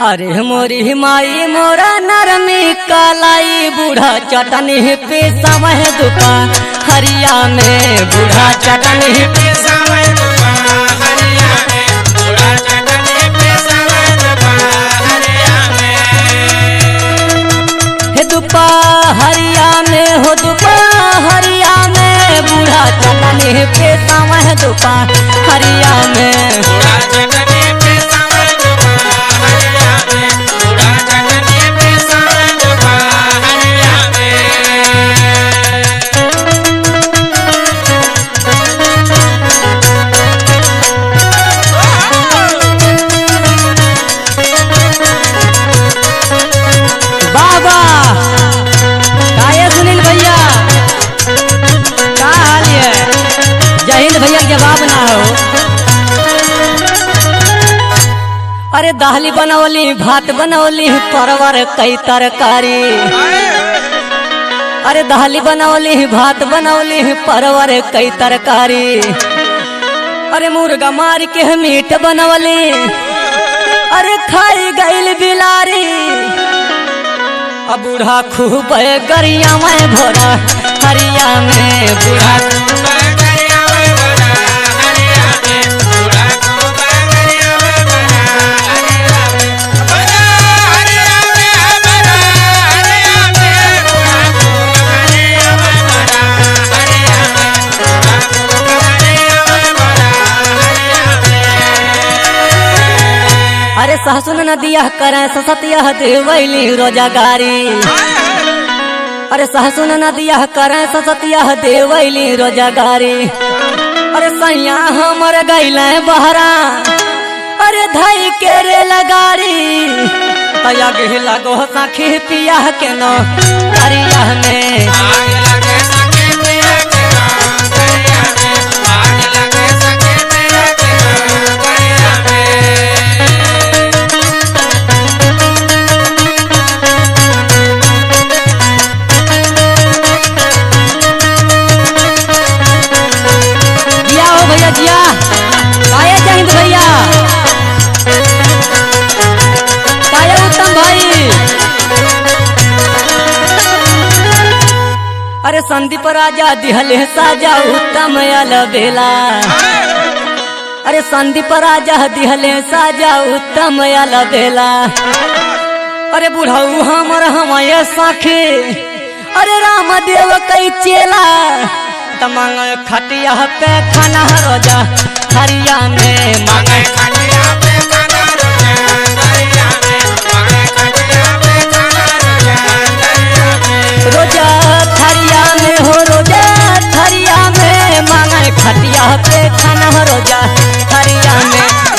अरे मोरी माई मोरा नरमी कालाई बूढ़ा चटनी पे समय दुपा हरिया में बूढ़ा चटनी पे समय दुपा हरिया में बूढ़ा चटनी पे समय दुपा हरिया में हे दुपा हरिया में हो दुपा हरिया में बूढ़ा चटनी पे समय दुपा हरिया में बूढ़ा चटनी पे समय दुपा हरिया में बूढ़ा चटनी पे समय दुपा हरिया में बाबा काये सुनील भैया का हाल है। जय हिंद भैया जवाब ना हो। अरे दाली बनौली भात बनौली परवर कई तरकारी। अरे दाली बनौली भात बनौली परवर कई तरकारी। अरे मुर्गा मार के मीट बनौली अरे खाई गईल बिलारी। अब बूढ़ा खूब गरिया में भोरा हरिया में बूढ़ा अरे सहसुन नदिया करे ससतिया देवैली रोजगारी। अरे सहसुन नदिया करे ससतिया देवैली रोजगारी। अरे सैया हमर गैले बहरा अरे धई के रे लगारी। तया गिला गो सखी पिया के नो हरिया में भैया काये जय हिंद भैया काये उत्तम भाई। अरे संदीप राजा दिहले साजा उत्तम अलबेला। अरे संदीप राजा दिहले साजा उत्तम अलबेला। अरे बुढ़ऊ हमर हमारे साखे अरे रामदेव कई चेला। मांगे खटिया पे खाना रोजा हरिया में मांगे खटिया पे खाना रोजा हरिया में मांगे खटिया पे खाना रोजा हरिया में रोजा हरिया में हो रोजा हरिया में मांगे खटिया पे खाना रोजा हरिया में।